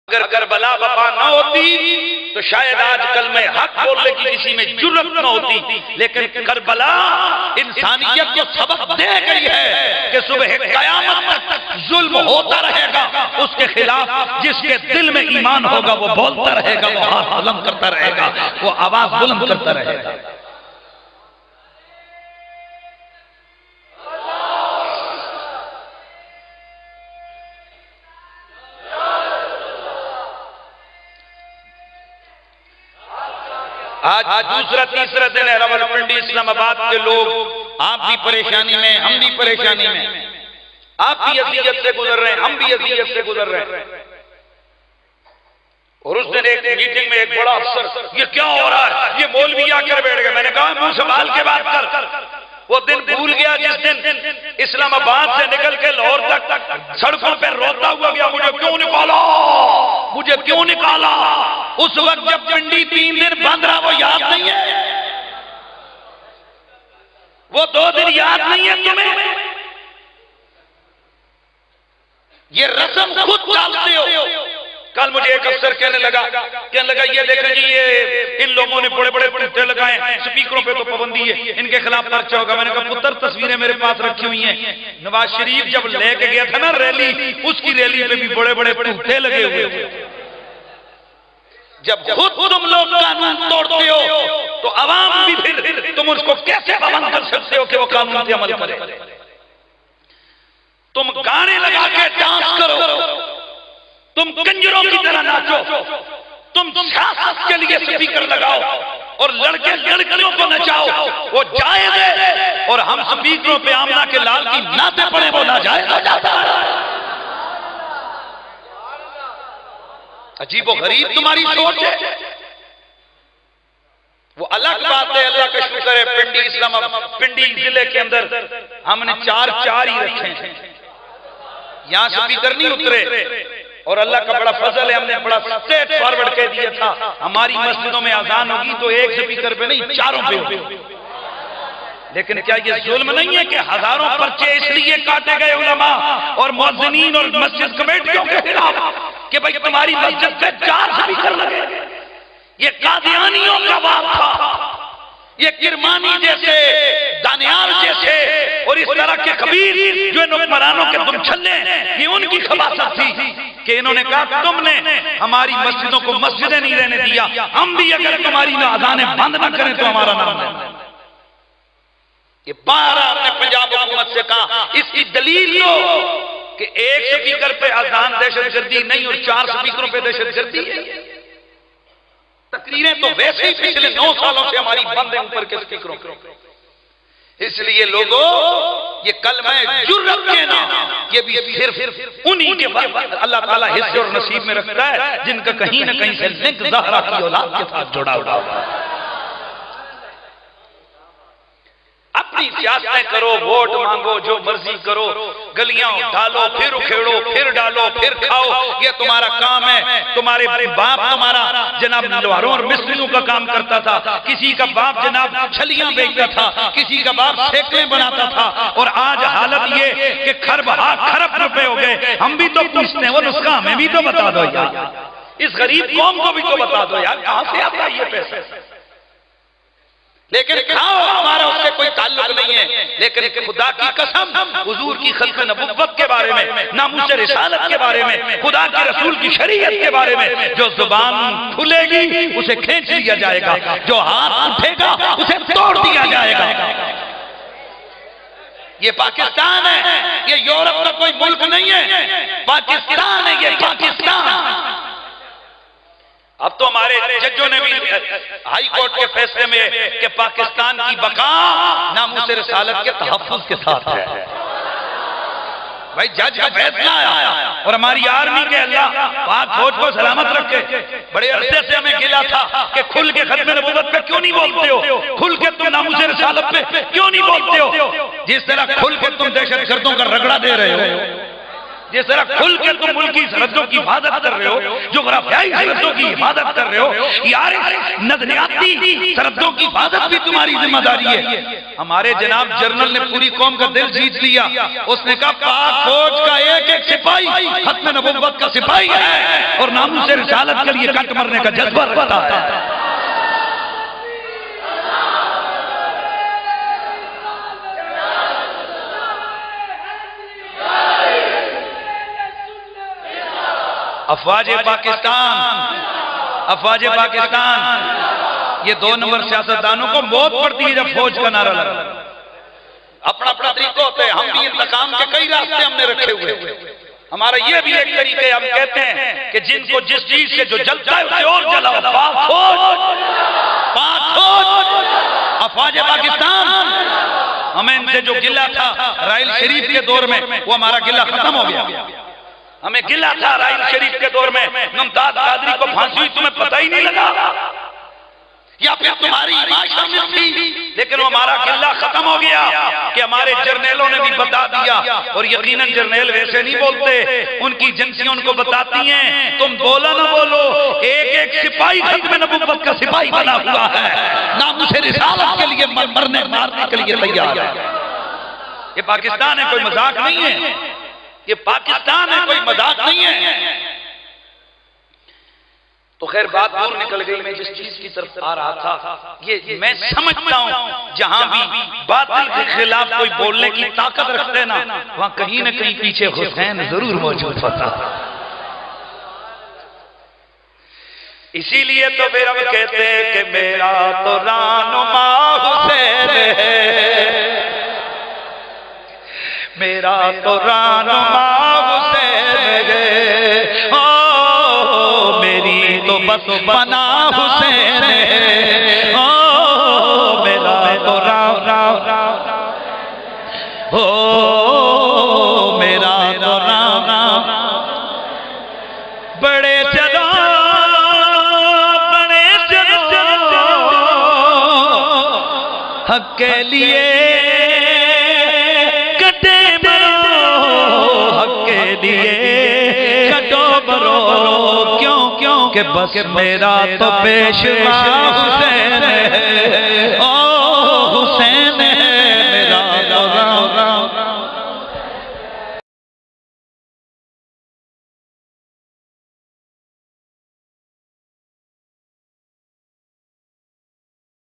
اگر کربلا وفا نہ ہوتی تو شاید آج کلمہ حق بولنے کی کسی میں جرأت نہ ہوتی، لیکن کربلا انسانیت کو سبق دے گئی ہے کہ صبح قیامت تک ظلم ہوتا رہے گا، اس کے خلاف جس کے دل میں ایمان ہوگا وہ بولتا رہے گا، وہ ہاتھ بلند کرتا رہے گا، وہ آواز بلند کرتا رہے گا۔ آج دوسرا تیسرا دن ہے راولپنڈی اسلام آباد کے لوگ، آپ بھی پریشانی میں، ہم بھی پریشانی میں، آپ بھی اذیت سے گزر رہے ہیں، ہم بھی اذیت سے گزر رہے ہیں۔ اور اس دن ایک میٹنگ میں ایک بڑا افسر، یہ کیا ہو رہا ہے، یہ مولوی آ کر بیٹھ گئے۔ میں نے کہا منہ سنبھال کے بات کر۔ وہ دن بھول گیا جس دن اسلام آباد سے نکل کے لاہور تک سڑکوں پہ روتا ہوا گیا، مجھے کیوں نکالا، مجھے کیوں نکالا۔ اس وقت جب پنڈی 3 دن بند رہا وہ یاد نہیں ہے، وہ 2 دن یاد نہیں ہے تمہیں، یہ رسم خود چالتے ہو۔ کل مجھے ایک افسر کہنے لگا یہ دیکھیں جی یہ ان لوگوں نے بڑے بڑے پٹے لگائے ہیں، سپیکروں پہ تو پابندی ہے، ان کے خلاف پرچہ ہوگا۔ میں نے کہا پتر تصویریں میرے پاس رکھی ہوئی ہیں، نواز شریف جب لے کے گیا تھا نا ریلی، اس کی ریلی پہ بھی بڑے بڑے پٹے لگے ہوئے تھے۔ جب خود تم لوگ قانون توڑتے ہو تو عوام بھی پھر تم اس کو کیسے پابند کر سکتے ہو کہ وہ قانون پہ عمل کرے؟ تم گانے لگا کے ڈانس کرو، تم کنجروں کی طرح ناچو، تم سیاست کے لیے سپیکر لگاؤ اور لڑکے لڑکیوں کو نچاؤ، وہ جائز ہے، اور ہم سپیکروں پہ آمنہ کے لال کی نعتیں پڑھیں وہ ناجائز ہو جاتا ہے۔ عجیب و غریب تمہاری سوچ ہے۔ وہ الگ بات ہے، اللہ کا شکر ہے پنڈی ضلع کے اندر ہم نے 4 ہی رکھے ہیں، یہاں سپیکر نہیں اترے، اور اللہ کا بڑا فضل ہے، ہم نے بڑا سٹیٹ فارورڈ کہہ دیا تھا ہماری مسجدوں میں اذان ہوگی تو 1 سپیکر پہ نہیں 4 پہ ہوگی۔ لیکن کیا یہ ظلم نہیں ہے کہ ہزاروں پرچے اس لیے کاٹے گئے علماء اور مؤذنین اور مسجد کمیٹیوں کے خلاف کہ بھئی تمہاری مسجد پہ 4 سپیکر لگے؟ یہ قادیانیوں کا بات تھا، یہ کرمانی جیسے، دانیال جیسے اور اس طرح کے خبیر جو ان حکمرانوں کے دم چھلے ہیں، یہ ان کی خباثت تھی کہ انہوں نے کہا تم نے ہماری مسجدوں کو مسجدیں نہیں رہنے دیا، ہم بھی اگر تمہاری اذانیں بند نہ کریں تو ہمارا نام ہے۔ یہ بار آپ نے پنجاب حکومت سے کہا، اس کی دلیل لو کہ 1 سپیکر پہ اذان دہشت گردی نہیں اور 4 سپیکروں پہ دہشت گردی ہے۔ تقریریں تو ویسے ہی پچھلے 9 سالوں سے ہماری بند ہیں اوپر کے سپیکروں۔ اس لیے لوگوں یہ کلمہ جرأت کہنا یہ بھی صرف انہی کے بعد اللہ تعالیٰ حصے اور نصیب میں رکھتا ہے جن کا کہیں نہ کہیں سے لنک زہرا کی اولاد کے ساتھ جڑا ہوا ہے۔ اپنی سیاستیں کرو، ووٹ مانگو، جو مرضی کرو، گلیاں ڈالو، پھر اکھیڑو، پھر ڈالو، پھر کھاؤ، یہ تمہارا کام ہے۔ تمہارے باپ تمہارا جناب لوہاروں اور مستریوں کا کام کرتا تھا، کسی کا باپ جناب چھلیاں بیچتا تھا، کسی کا باپ سیکلیں بناتا تھا، اور آج حالت یہ کہ خرب روپے ہو گئے۔ ہم بھی تو پوچھتے ہیں وہ نسخہ ہمیں بھی تو بتا دو یار، اس غریب قوم کو بھی تو بتا دو یار کہاں سے آتا ہے یہ پیسے۔ لیکن کھاؤ، ہمارا اس سے کوئی تعلق نہیں ہے، لیکن خدا کی قسم حضور کی خلق نبوت کے بارے میں، ناموس رسالت کے بارے میں، خدا کے رسول کی شریعت کے بارے میں جو زبان کھلے گی اسے کھینچ لیا جائے گا، جو ہاتھ اٹھے گا اسے توڑ دیا جائے گا۔ یہ پاکستان ہے، یہ یورپ کا کوئی ملک نہیں ہے، پاکستان ہے، یہ پاکستان۔ اب تو ہمارے ججوں نے بھی ہائی کورٹ کے فیصلے میں کہ پاکستان کی بقا ناموس رسالت کے تحفظ کے ساتھ ہے۔ بھائی جج کا فیصلہ آیا اور ہماری آرمی کے اللہ پاک فوج کو سلامت رکھے، بڑے عرصے سے ہمیں گلا تھا کہ کھل کے ختم نبوت پہ کیوں نہیں بولتے ہو، کھل کے تم ناموس رسالت پہ کیوں نہیں بولتے ہو، جس طرح کھل کے تم دہشت گردوں کا رگڑا دے رہے ہو۔ جس طرح کھل کے تم ملکی سرحدوں کی حفاظت کر رہے ہو، جغرافیائی سرحدوں کی حفاظت کر رہے ہو، یار نظریاتی سرحدوں کی حفاظت بھی تمہاری ذمہ داری ہے۔ ہمارے جناب جنرل نے پوری قوم کا دل جیت لیا، اس نے کہا پاک فوج کا ایک ایک سپاہی ختم نبوت کا سپاہی ہے اور ناموس رسالت کے لیے کٹ مرنے کا جذبہ رکھتا ہے۔ افواج پاکستان یہ 2 نمبر سیاستدانوں کو موت پڑتی ہے جب فوج کا نعرہ لگا۔ اپنا اپنا طریقہ ہوتا ہے، ہم بھی انتقام کے کئی راستے ہم نے رکھے ہوئے، ہمارا یہ بھی ایک طریقہ ہے، ہم کہتے ہیں کہ جن کو جس چیز سے جو جلتا ہے اسے اور جلاؤ۔ پاک فوج، افواج پاکستان، ہمیں ان سے جو گلہ تھا رائل شریف کے دور میں وہ ہمارا گلہ ختم ہو گیا۔ ہمیں گلہ تھا رائل شریف کے دور میں ممتاز قادری کو پھانسی ہوئی، تمہیں پتہ ہی نہیں لگا، یا پھر تمہاری ایمان شامل تھی، لیکن وہ ہمارا گلہ ختم ہو گیا کہ ہمارے جرنیلوں نے بھی بتا دیا، اور یقیناً جرنیل ویسے نہیں بولتے، ان کی ایجنسیاں ان کو بتاتی ہیں تم بولا نہ بولو، ایک ایک سپاہی ختم نبوت کا سپاہی بنا ہوا ہے، ناموس رسالت کے لیے مرنے مارنے کے لیے تیار ہے۔ یہ پاکستان ہے، کوئی مذاق نہیں ہے، یہ پاکستان ہے، کوئی مذاق نہیں ہے۔ تو خیر بات دور نکل گئی، میں جس چیز کی طرف آ رہا تھا، یہ میں سمجھتا ہوں جہاں بھی باطل کے خلاف کوئی بولنے کی طاقت رکھتے نا، وہاں کہیں نہ کہیں پیچھے حسین ضرور موجود ہوتا۔ اسی لیے تو پھر ہم کہتے ہیں کہ میرا تو رہنما حسین ہے، میرا تو رہنما حسین ہے، میری تو بس پناہ حسین ہے، میرا تو میرا تو بڑے چلو حق کے لیے کہ بس میرا تو پیشوا حسین ہے،